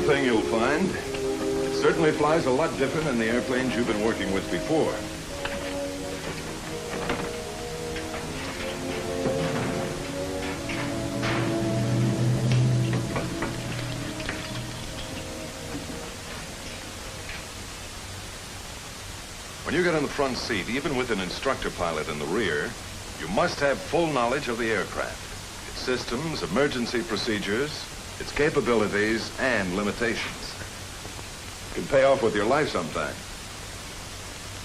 thing you'll find. It certainly flies a lot different than the airplanes you've been working with before. When you get in the front seat, even with an instructor pilot in the rear, you must have full knowledge of the aircraft, its systems, emergency procedures, its capabilities, and limitations. It can pay off with your life sometime.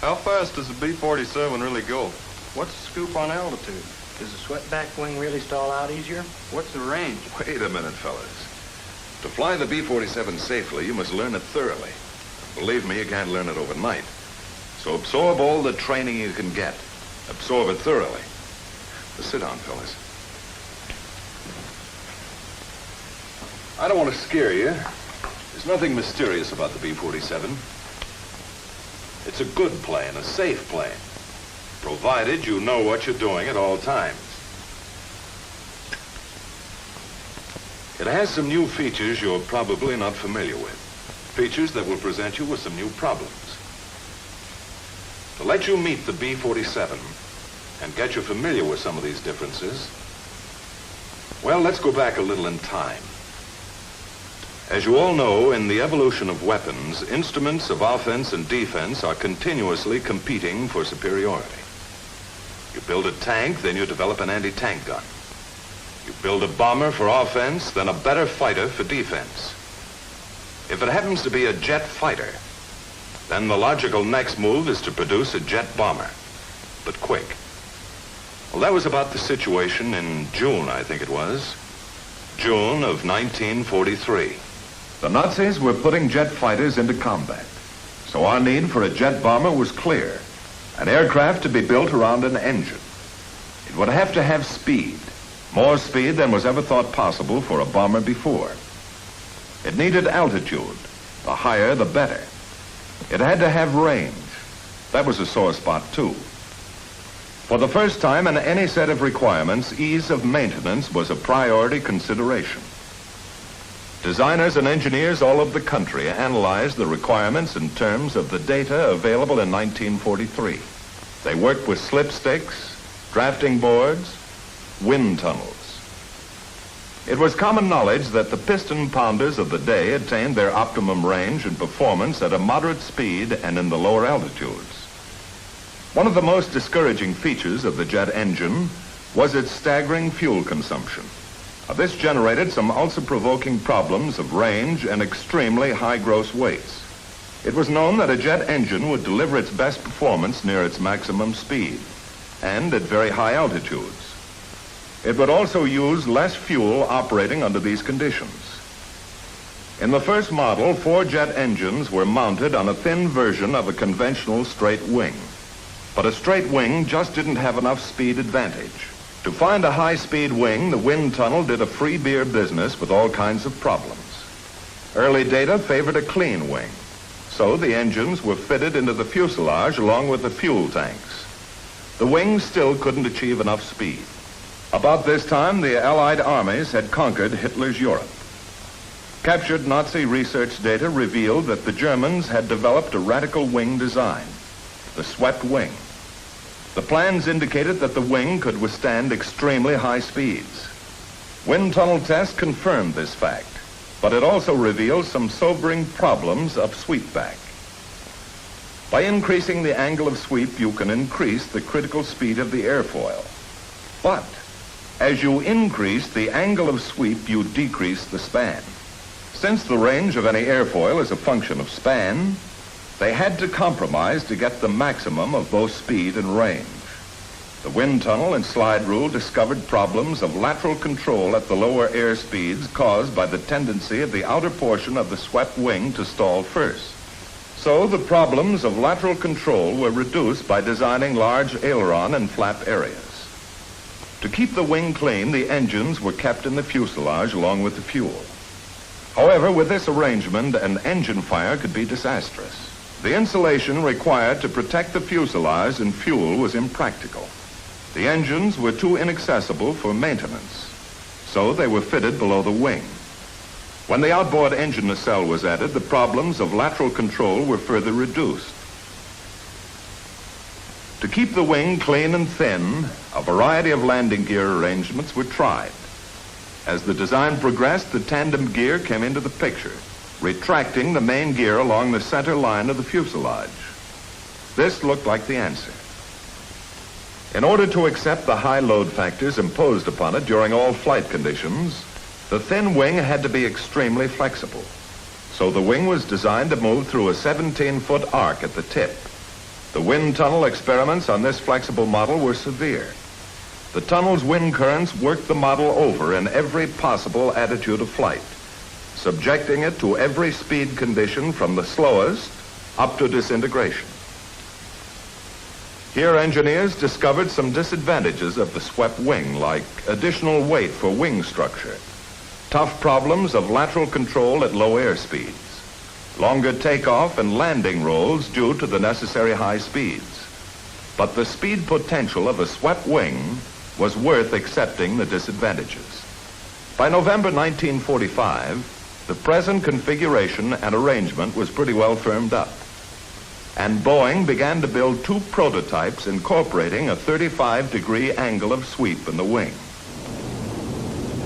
How fast does the B-47 really go? What's the scoop on altitude? Does the swept-back wing really stall out easier? What's the range? Wait a minute, fellas. To fly the B-47 safely, you must learn it thoroughly. Believe me, you can't learn it overnight. So absorb all the training you can get. Absorb it thoroughly. Just sit down, fellas. I don't want to scare you. There's nothing mysterious about the B-47. It's a good plane, a safe plane, provided you know what you're doing at all times. It has some new features you're probably not familiar with. Features that will present you with some new problems. To let you meet the B-47 and get you familiar with some of these differences, well, let's go back a little in time. As you all know, in the evolution of weapons, instruments of offense and defense are continuously competing for superiority. You build a tank, then you develop an anti-tank gun. You build a bomber for offense, then a better fighter for defense. If it happens to be a jet fighter, then the logical next move is to produce a jet bomber, but quick. Well, that was about the situation in June, I think it was. June of 1943. The Nazis were putting jet fighters into combat, so our need for a jet bomber was clear. An aircraft to be built around an engine. It would have to have speed, more speed than was ever thought possible for a bomber before. It needed altitude, the higher the better. It had to have range. That was a sore spot, too. For the first time in any set of requirements, ease of maintenance was a priority consideration. Designers and engineers all over the country analyzed the requirements in terms of the data available in 1943. They worked with slipsticks, drafting boards, wind tunnels. It was common knowledge that the piston pounders of the day attained their optimum range and performance at a moderate speed and in the lower altitudes. One of the most discouraging features of the jet engine was its staggering fuel consumption. This generated some ulcer-provoking problems of range and extremely high gross weights. It was known that a jet engine would deliver its best performance near its maximum speed and at very high altitudes. It would also use less fuel operating under these conditions. In the first model, 4 jet engines were mounted on a thin version of a conventional straight wing. But a straight wing just didn't have enough speed advantage. To find a high-speed wing, the wind tunnel did a free beer business with all kinds of problems. Early data favored a clean wing, so the engines were fitted into the fuselage along with the fuel tanks. The wings still couldn't achieve enough speed. About this time, the Allied armies had conquered Hitler's Europe. Captured Nazi research data revealed that the Germans had developed a radical wing design, the swept wing. The plans indicated that the wing could withstand extremely high speeds. Wind tunnel tests confirmed this fact, but it also revealed some sobering problems of sweepback. By increasing the angle of sweep, you can increase the critical speed of the airfoil. But as you increase the angle of sweep, you decrease the span. Since the range of any airfoil is a function of span, they had to compromise to get the maximum of both speed and range. The wind tunnel and slide rule discovered problems of lateral control at the lower air speeds caused by the tendency of the outer portion of the swept wing to stall first. So the problems of lateral control were reduced by designing large aileron and flap areas. To keep the wing clean, the engines were kept in the fuselage along with the fuel. However, with this arrangement, an engine fire could be disastrous. The insulation required to protect the fuselage and fuel was impractical. The engines were too inaccessible for maintenance, so they were fitted below the wing. When the outboard engine nacelle was added, the problems of lateral control were further reduced. To keep the wing clean and thin, a variety of landing gear arrangements were tried. As the design progressed, the tandem gear came into the picture, retracting the main gear along the center line of the fuselage. This looked like the answer. In order to accept the high load factors imposed upon it during all flight conditions, the thin wing had to be extremely flexible. So the wing was designed to move through a 17-foot arc at the tip. The wind tunnel experiments on this flexible model were severe. The tunnel's wind currents worked the model over in every possible attitude of flight, subjecting it to every speed condition from the slowest up to disintegration. Here, engineers discovered some disadvantages of the swept wing, like additional weight for wing structure, tough problems of lateral control at low air speeds, longer takeoff and landing rolls due to the necessary high speeds. But the speed potential of a swept wing was worth accepting the disadvantages. By November 1945, the present configuration and arrangement was pretty well firmed up, and Boeing began to build 2 prototypes incorporating a 35-degree angle of sweep in the wing.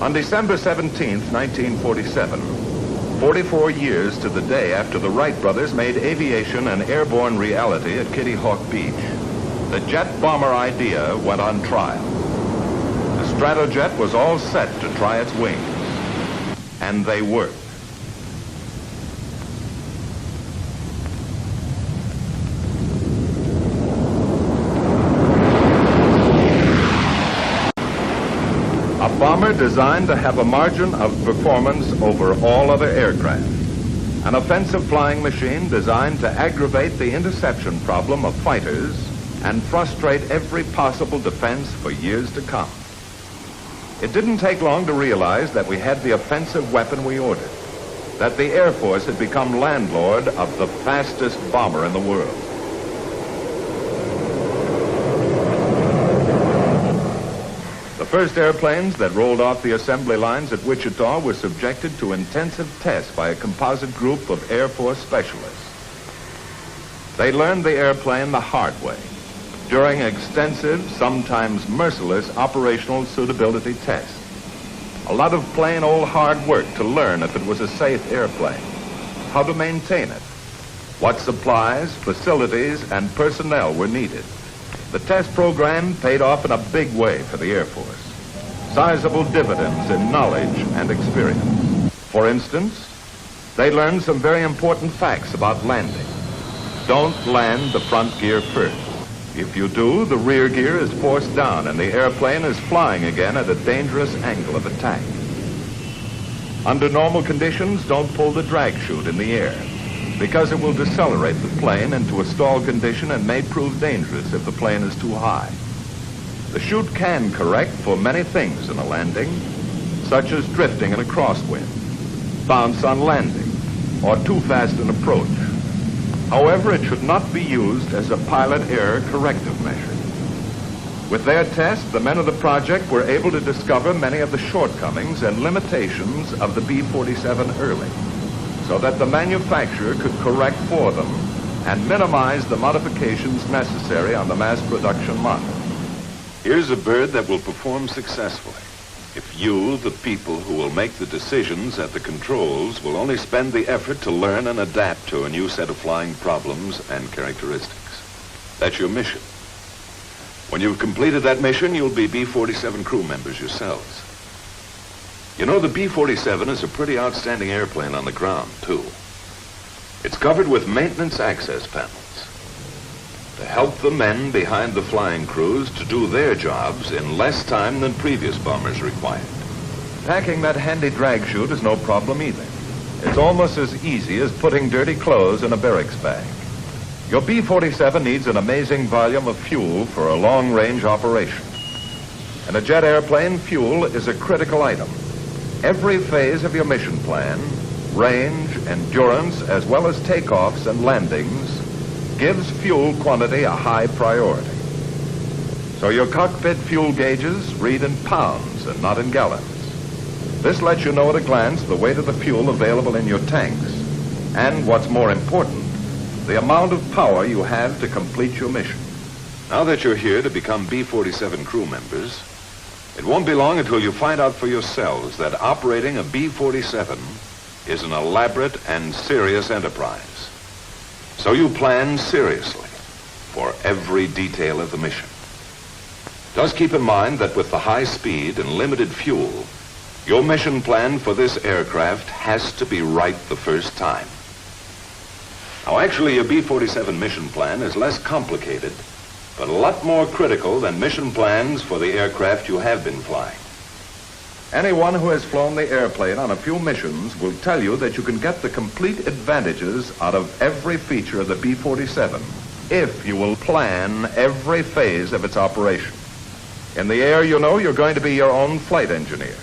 On December 17, 1947, 44 years to the day after the Wright brothers made aviation an airborne reality at Kitty Hawk Beach, the jet bomber idea went on trial. The Stratojet was all set to try its wings, and they worked. A bomber designed to have a margin of performance over all other aircraft. An offensive flying machine designed to aggravate the interception problem of fighters and frustrate every possible defense for years to come. It didn't take long to realize that we had the offensive weapon we ordered, that the Air Force had become landlord of the fastest bomber in the world. The first airplanes that rolled off the assembly lines at Wichita were subjected to intensive tests by a composite group of Air Force specialists. They learned the airplane the hard way during extensive, sometimes merciless operational suitability tests. A lot of plain old hard work to learn if it was a safe airplane, how to maintain it, what supplies, facilities, and personnel were needed. The test program paid off in a big way for the Air Force. Sizable dividends in knowledge and experience. For instance, they learned some very important facts about landing. Don't land the front gear first. If you do, the rear gear is forced down and the airplane is flying again at a dangerous angle of attack. Under normal conditions, don't pull the drag chute in the air, because it will decelerate the plane into a stall condition and may prove dangerous if the plane is too high. The chute can correct for many things in a landing, such as drifting in a crosswind, bounce on landing, or too fast an approach. However, it should not be used as a pilot error corrective measure. With their test, the men of the project were able to discover many of the shortcomings and limitations of the B-47 early, so that the manufacturer could correct for them and minimize the modifications necessary on the mass production model. Here's a bird that will perform successfully if you, the people who will make the decisions at the controls, will only spend the effort to learn and adapt to a new set of flying problems and characteristics. That's your mission. When you've completed that mission, you'll be B-47 crew members yourselves. You know, the B-47 is a pretty outstanding airplane on the ground, too. It's covered with maintenance access panels to help the men behind the flying crews to do their jobs in less time than previous bombers required. Packing that handy drag chute is no problem either. It's almost as easy as putting dirty clothes in a barracks bag. Your B-47 needs an amazing volume of fuel for a long-range operation. In a jet airplane, fuel is a critical item. Every phase of your mission plan, range, endurance, as well as takeoffs and landings, gives fuel quantity a high priority. So your cockpit fuel gauges read in pounds and not in gallons. This lets you know at a glance the weight of the fuel available in your tanks, and what's more important, the amount of power you have to complete your mission. Now that you're here to become B-47 crew members, it won't be long until you find out for yourselves that operating a B-47 is an elaborate and serious enterprise. So you plan seriously for every detail of the mission. Just keep in mind that with the high speed and limited fuel, your mission plan for this aircraft has to be right the first time. Now, actually, a B-47 mission plan is less complicated, but a lot more critical than mission plans for the aircraft you have been flying. Anyone who has flown the airplane on a few missions will tell you that you can get the complete advantages out of every feature of the B-47 if you will plan every phase of its operation. In the air, you know you're going to be your own flight engineer.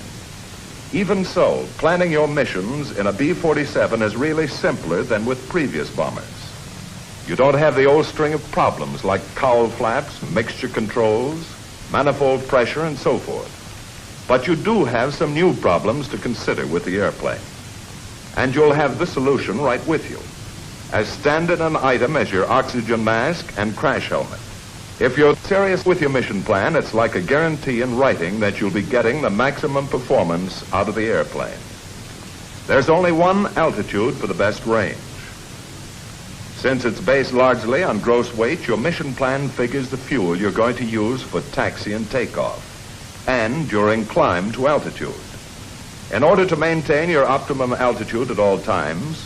Even so, planning your missions in a B-47 is really simpler than with previous bombers. You don't have the old string of problems like cowl flaps, mixture controls, manifold pressure, and so forth. But you do have some new problems to consider with the airplane. And you'll have the solution right with you, as standard an item as your oxygen mask and crash helmet. If you're serious with your mission plan, it's like a guarantee in writing that you'll be getting the maximum performance out of the airplane. There's only one altitude for the best range. Since it's based largely on gross weight, your mission plan figures the fuel you're going to use for taxi and takeoff, and during climb to altitude. In order to maintain your optimum altitude at all times,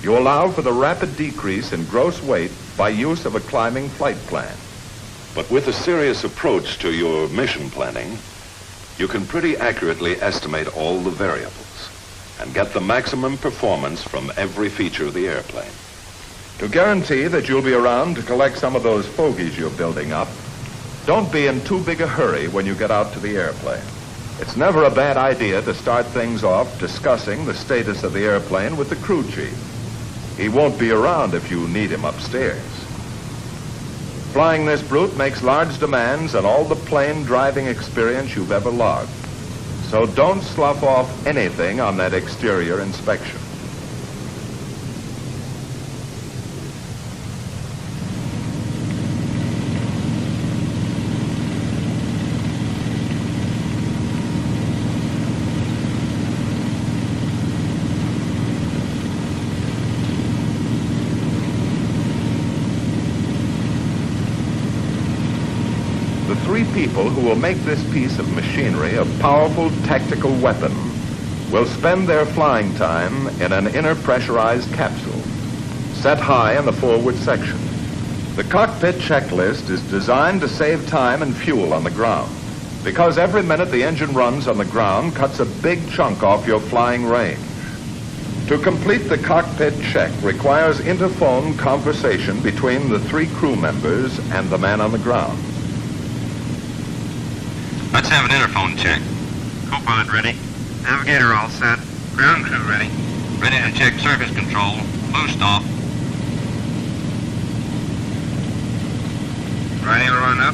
you allow for the rapid decrease in gross weight by use of a climbing flight plan. But with a serious approach to your mission planning, you can pretty accurately estimate all the variables and get the maximum performance from every feature of the airplane. To guarantee that you'll be around to collect some of those fogies you're building up, don't be in too big a hurry when you get out to the airplane. It's never a bad idea to start things off discussing the status of the airplane with the crew chief. He won't be around if you need him upstairs. Flying this brute makes large demands on all the plane driving experience you've ever logged. So don't slough off anything on that exterior inspection. Three people who will make this piece of machinery a powerful tactical weapon will spend their flying time in an inner pressurized capsule set high in the forward section. The cockpit checklist is designed to save time and fuel on the ground, because every minute the engine runs on the ground cuts a big chunk off your flying range. To complete the cockpit check requires interphone conversation between the three crew members and the man on the ground. Let's have an interphone check. Co-pilot ready. Navigator all set. Ground crew ready. Ready to check surface control. Boost off. Right aileron up.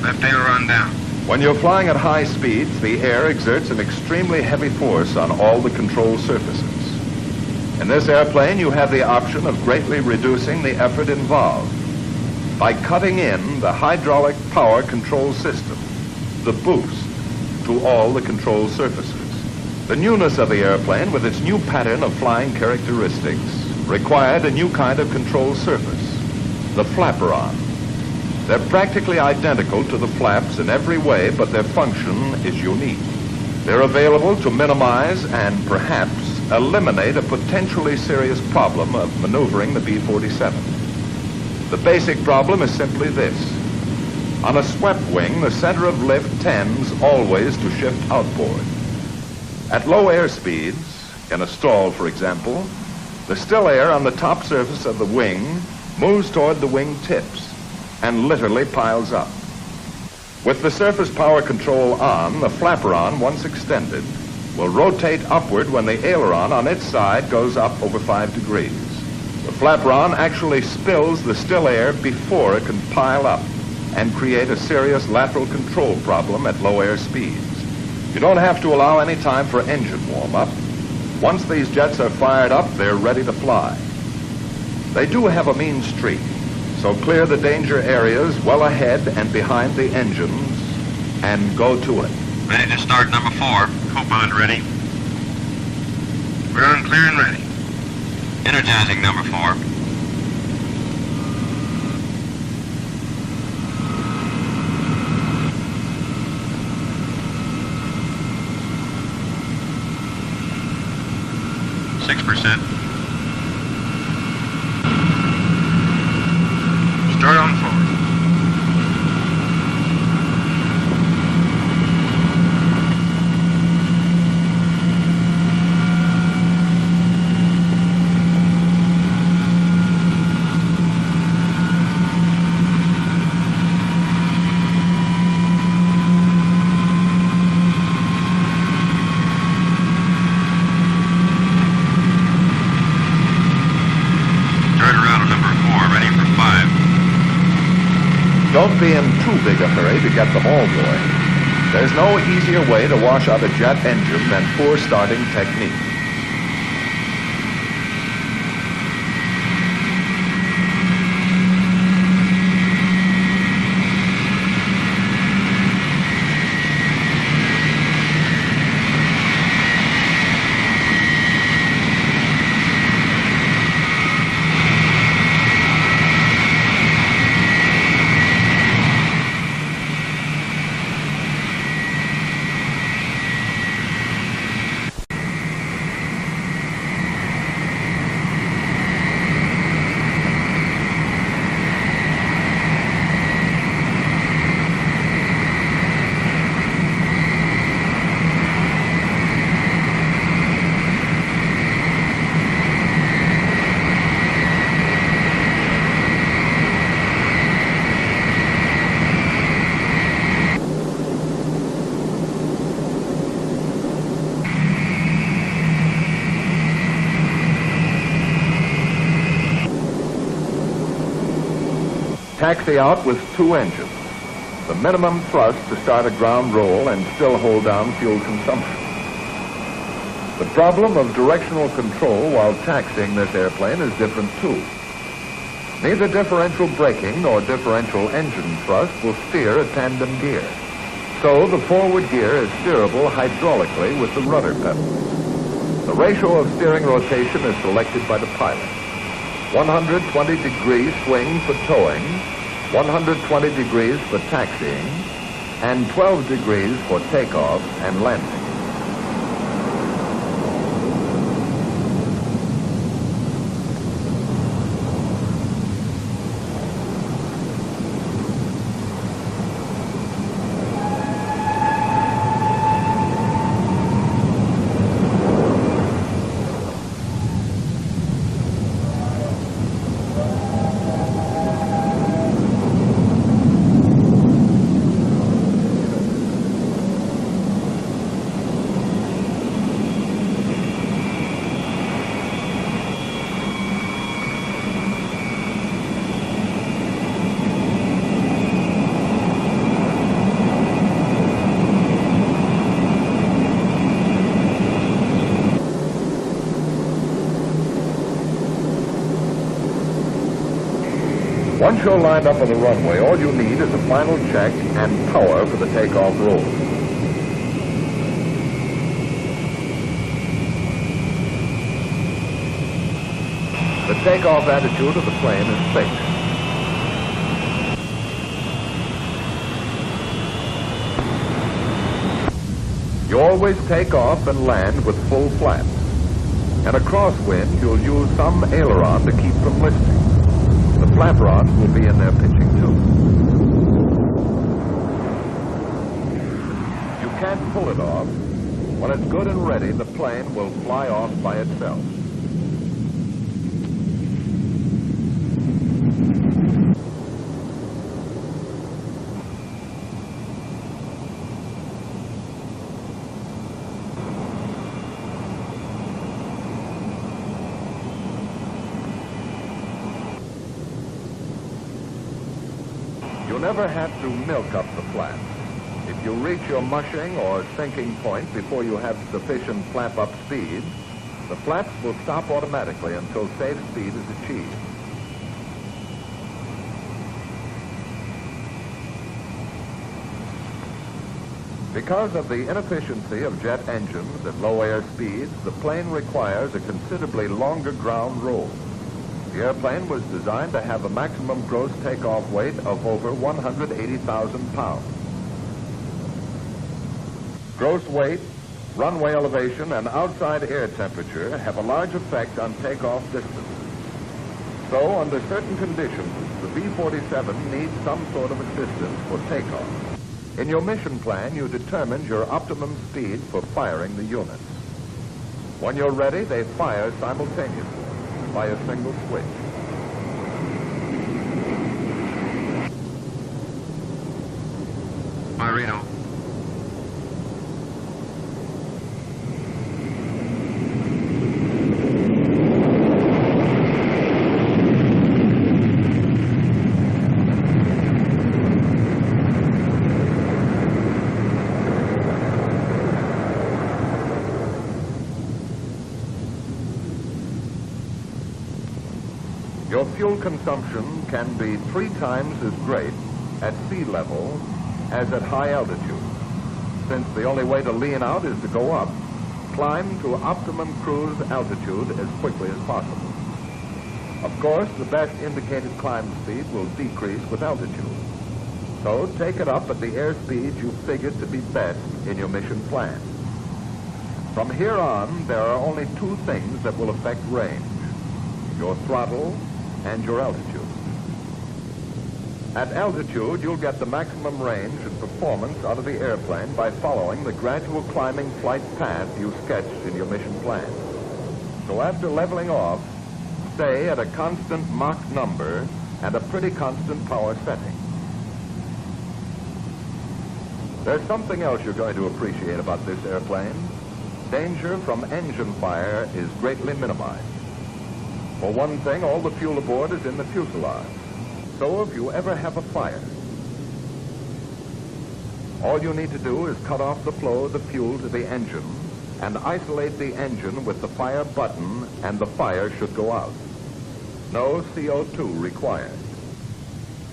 Left aileron down. When you're flying at high speeds, the air exerts an extremely heavy force on all the control surfaces. In this airplane, you have the option of greatly reducing the effort involved by cutting in the hydraulic power control system, the boost, to all the control surfaces. The newness of the airplane, with its new pattern of flying characteristics, required a new kind of control surface, the flaperon. They're practically identical to the flaps in every way, but their function is unique. They're available to minimize and perhaps eliminate a potentially serious problem of maneuvering the B-47. The basic problem is simply this. On a swept wing, the center of lift tends always to shift outboard. At low air speeds, in a stall for example, the still air on the top surface of the wing moves toward the wing tips and literally piles up. With the surface power control on, the flaperon, once extended, will rotate upward when the aileron on its side goes up over 5 degrees. The flaperon actually spills the still air before it can pile up and create a serious lateral control problem at low air speeds. You don't have to allow any time for engine warm-up. Once these jets are fired up, they're ready to fly. They do have a mean streak, so clear the danger areas well ahead and behind the engines and go to it. Ready to start number 4. Co-pilot ready. Ground clear and ready. Energizing number 4. Start on forward. Don't be in too big a hurry to get them all going. There's no easier way to wash out a jet engine than poor starting technique. Taxi out with 2 engines. The minimum thrust to start a ground roll and still hold down fuel consumption. The problem of directional control while taxiing this airplane is different too. Neither differential braking nor differential engine thrust will steer a tandem gear. So the forward gear is steerable hydraulically with the rudder pedals. The ratio of steering rotation is selected by the pilot. 120-degree swing for towing, 120 degrees for taxiing, and 12 degrees for takeoff and landing. Once you're lined up on the runway, all you need is a final check and power for the takeoff roll. The takeoff attitude of the plane is fixed. You always take off and land with full flaps. In a crosswind, you'll use some aileron to keep from lifting. The flap rods will be in there pitching too. You can't pull it off. When it's good and ready, the plane will fly off by itself. You never have to milk up the flaps. If you reach your mushing or sinking point before you have sufficient flap-up speed, the flaps will stop automatically until safe speed is achieved. Because of the inefficiency of jet engines at low air speeds, the plane requires a considerably longer ground roll. The airplane was designed to have a maximum gross takeoff weight of over 180,000 pounds. Gross weight, runway elevation, and outside air temperature have a large effect on takeoff distance. So, under certain conditions, the B-47 needs some sort of assistance for takeoff. In your mission plan, you determined your optimum speed for firing the units. When you're ready, they fire simultaneously by a single switch. Reno. Your fuel consumption can be 3 times as great at sea level as at high altitude. Since the only way to lean out is to go up, climb to optimum cruise altitude as quickly as possible. Of course, the best indicated climb speed will decrease with altitude. So take it up at the airspeed you figured to be best in your mission plan. From here on, there are only 2 things that will affect range: your throttle and your altitude. At altitude, you'll get the maximum range and performance out of the airplane by following the gradual climbing flight path you sketched in your mission plan. So after leveling off, stay at a constant Mach number and a pretty constant power setting. There's something else you're going to appreciate about this airplane. Danger from engine fire is greatly minimized. For one thing, all the fuel aboard is in the fuselage. So if you ever have a fire, all you need to do is cut off the flow of the fuel to the engine and isolate the engine with the fire button, and the fire should go out. No CO2 required.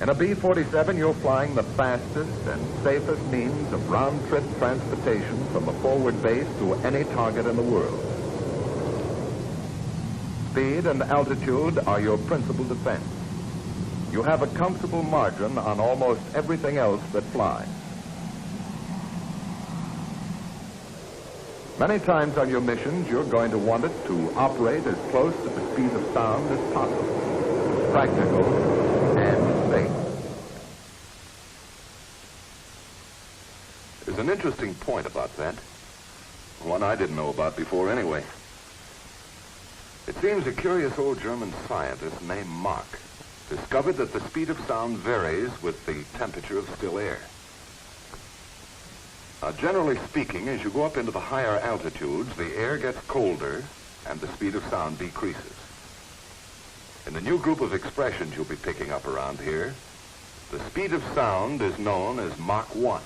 In a B-47, you're flying the fastest and safest means of round-trip transportation from a forward base to any target in the world. Speed and altitude are your principal defense. You have a comfortable margin on almost everything else that flies. Many times on your missions, you're going to want it to operate as close to the speed of sound as possible. Practical and safe. There's an interesting point about that. One I didn't know about before anyway. It seems a curious old German scientist named Mach discovered that the speed of sound varies with the temperature of still air. Now, generally speaking, as you go up into the higher altitudes, the air gets colder and the speed of sound decreases. In the new group of expressions you'll be picking up around here, the speed of sound is known as Mach 1.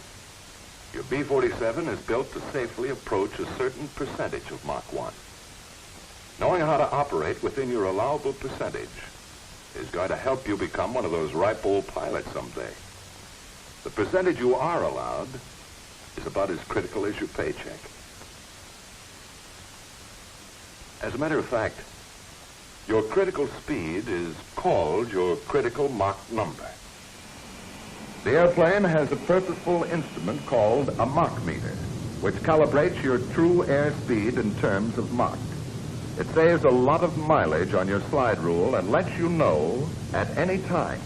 Your B-47 is built to safely approach a certain percentage of Mach 1. Knowing how to operate within your allowable percentage is going to help you become one of those ripe old pilots someday. The percentage you are allowed is about as critical as your paycheck. As a matter of fact, your critical speed is called your critical Mach number. The airplane has a purposeful instrument called a Mach meter, which calibrates your true airspeed in terms of Mach. It saves a lot of mileage on your slide rule and lets you know at any time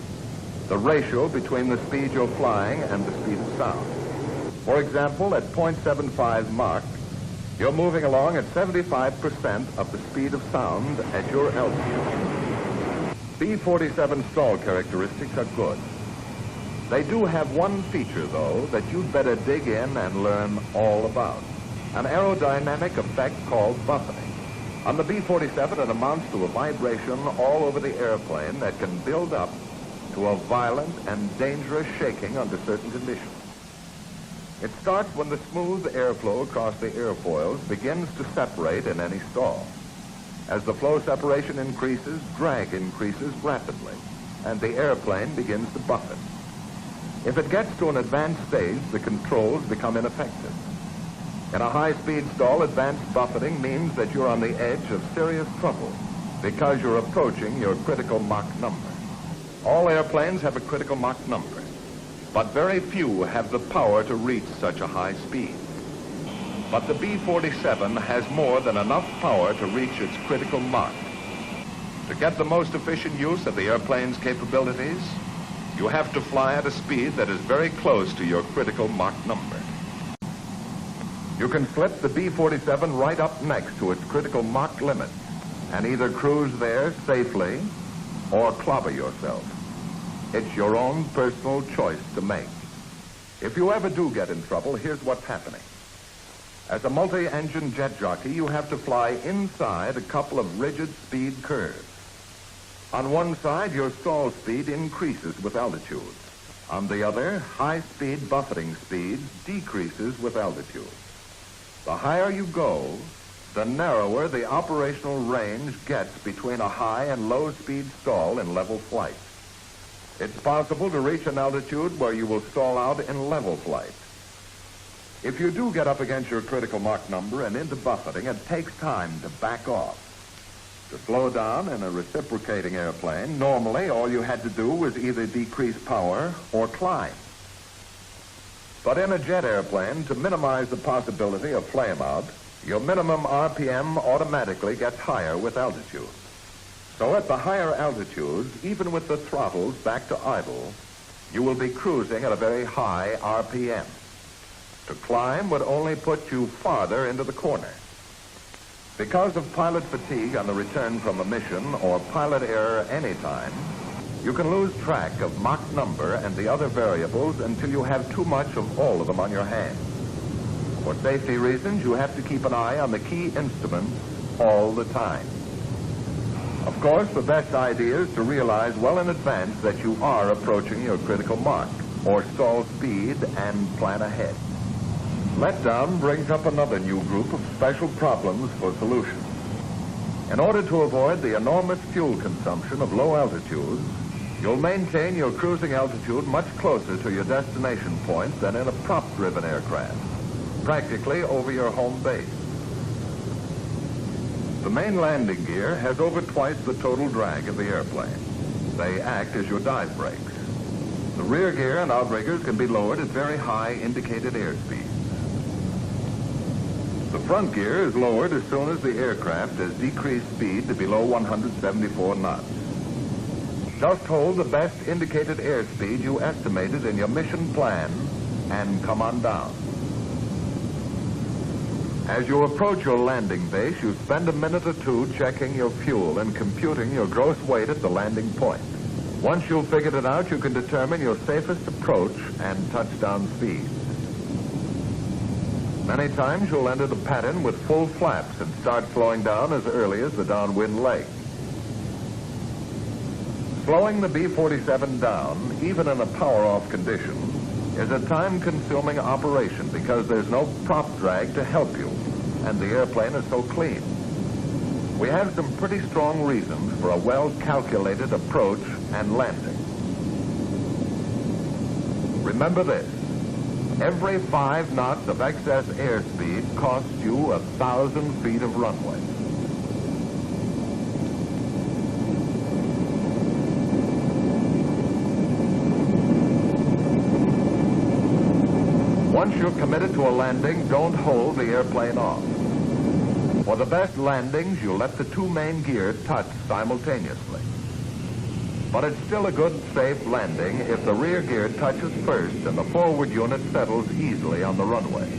the ratio between the speed you're flying and the speed of sound. For example, at 0.75 Mach, you're moving along at 75% of the speed of sound at your altitude. B-47 stall characteristics are good. They do have one feature, though, that you'd better dig in and learn all about. An aerodynamic effect called buffeting. On the B-47, it amounts to a vibration all over the airplane that can build up to a violent and dangerous shaking under certain conditions. It starts when the smooth airflow across the airfoils begins to separate in any stall. As the flow separation increases, drag increases rapidly, and the airplane begins to buffet. If it gets to an advanced stage, the controls become ineffective. In a high-speed stall, advanced buffeting means that you're on the edge of serious trouble because you're approaching your critical Mach number. All airplanes have a critical Mach number, but very few have the power to reach such a high speed. But the B-47 has more than enough power to reach its critical Mach. To get the most efficient use of the airplane's capabilities, you have to fly at a speed that is very close to your critical Mach number. You can slip the B-47 right up next to its critical Mach limit and either cruise there safely or clobber yourself. It's your own personal choice to make. If you ever do get in trouble, here's what's happening. As a multi-engine jet jockey, you have to fly inside a couple of rigid speed curves. On one side, your stall speed increases with altitude. On the other, high-speed buffeting speed decreases with altitude. The higher you go, the narrower the operational range gets between a high and low-speed stall in level flight. It's possible to reach an altitude where you will stall out in level flight. If you do get up against your critical Mach number and into buffeting, it takes time to back off. To slow down in a reciprocating airplane, normally all you had to do was either decrease power or climb. But in a jet airplane, to minimize the possibility of flameout, your minimum RPM automatically gets higher with altitude. So at the higher altitudes, even with the throttles back to idle, you will be cruising at a very high RPM. To climb would only put you farther into the corner. Because of pilot fatigue on the return from a mission or pilot error anytime, you can lose track of Mach number and the other variables until you have too much of all of them on your hands. For safety reasons, you have to keep an eye on the key instruments all the time. Of course, the best idea is to realize well in advance that you are approaching your critical Mach or stall speed and plan ahead. Letdown brings up another new group of special problems for solution. In order to avoid the enormous fuel consumption of low altitudes, you'll maintain your cruising altitude much closer to your destination point than in a prop-driven aircraft, practically over your home base. The main landing gear has over twice the total drag of the airplane. They act as your dive brakes. The rear gear and outriggers can be lowered at very high indicated airspeed. The front gear is lowered as soon as the aircraft has decreased speed to below 174 knots. Just hold the best indicated airspeed you estimated in your mission plan and come on down. As you approach your landing base, you spend a minute or two checking your fuel and computing your gross weight at the landing point. Once you've figured it out, you can determine your safest approach and touchdown speed. Many times you'll enter the pattern with full flaps and start slowing down as early as the downwind leg. Slowing the B-47 down, even in a power-off condition, is a time-consuming operation because there's no prop drag to help you, and the airplane is so clean. We have some pretty strong reasons for a well-calculated approach and landing. Remember this. Every 5 knots of excess airspeed costs you 1,000 feet of runway. Once you're committed to a landing, don't hold the airplane off. For the best landings, you let the 2 main gears touch simultaneously. But it's still a good, safe landing if the rear gear touches first and the forward unit settles easily on the runway.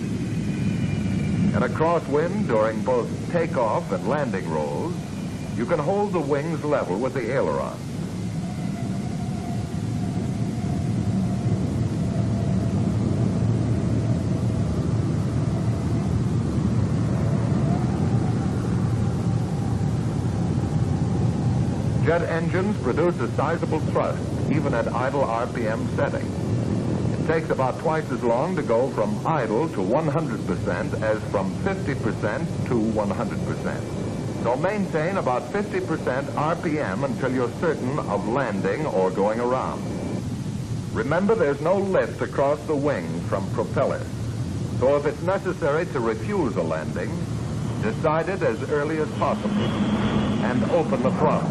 In a crosswind during both takeoff and landing rolls, you can hold the wings level with the ailerons. Jet engines produce a sizable thrust, even at idle RPM setting. It takes about twice as long to go from idle to 100% as from 50% to 100%. So maintain about 50% RPM until you're certain of landing or going around. Remember, there's no lift across the wing from propellers. So if it's necessary to refuse a landing, decide it as early as possible and open the throttle.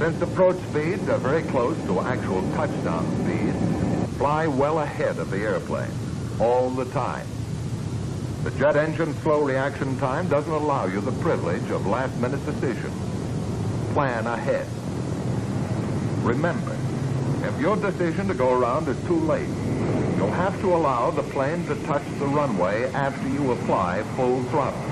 Since approach speeds are very close to actual touchdown speed, fly well ahead of the airplane all the time. The jet engine slow reaction time doesn't allow you the privilege of last-minute decisions. Plan ahead. Remember, if your decision to go around is too late, you'll have to allow the plane to touch the runway after you apply full throttle.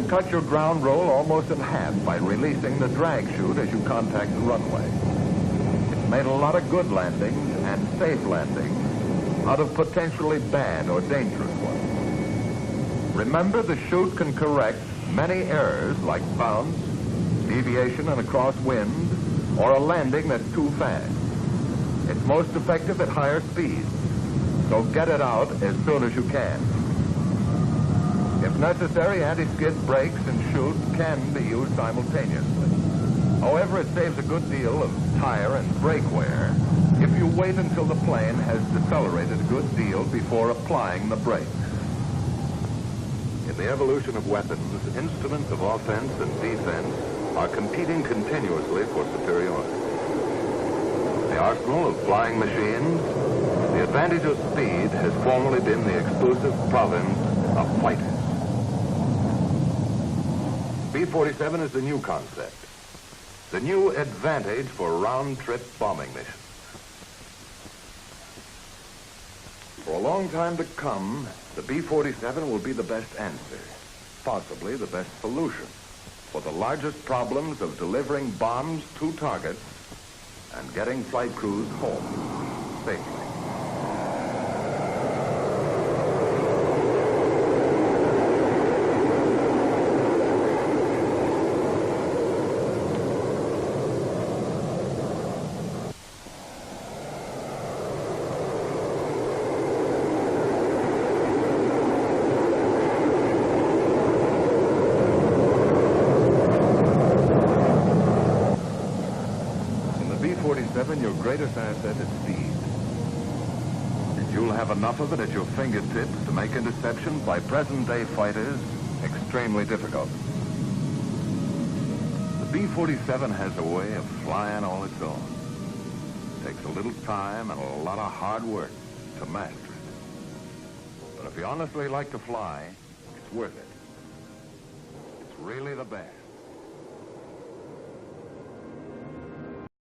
Cut your ground roll almost in half by releasing the drag chute as you contact the runway. It's made a lot of good landings and safe landings out of potentially bad or dangerous ones. Remember, the chute can correct many errors like bounce, deviation in a crosswind, or a landing that's too fast. It's most effective at higher speeds, so get it out as soon as you can. If necessary, anti-skid brakes and chute can be used simultaneously. However, it saves a good deal of tire and brake wear if you wait until the plane has decelerated a good deal before applying the brakes. In the evolution of weapons, instruments of offense and defense are competing continuously for superiority. The arsenal of flying machines, the advantage of speed has formerly been the exclusive province of fighters. B-47 is the new concept, the new advantage for round-trip bombing missions. For a long time to come, the B-47 will be the best answer, possibly the best solution, for the largest problems of delivering bombs to targets and getting flight crews home safely. Your greatest asset is speed. And you'll have enough of it at your fingertips to make interception by present-day fighters extremely difficult. The B-47 has a way of flying all its own. It takes a little time and a lot of hard work to master it. But if you honestly like to fly, it's worth it. It's really the best.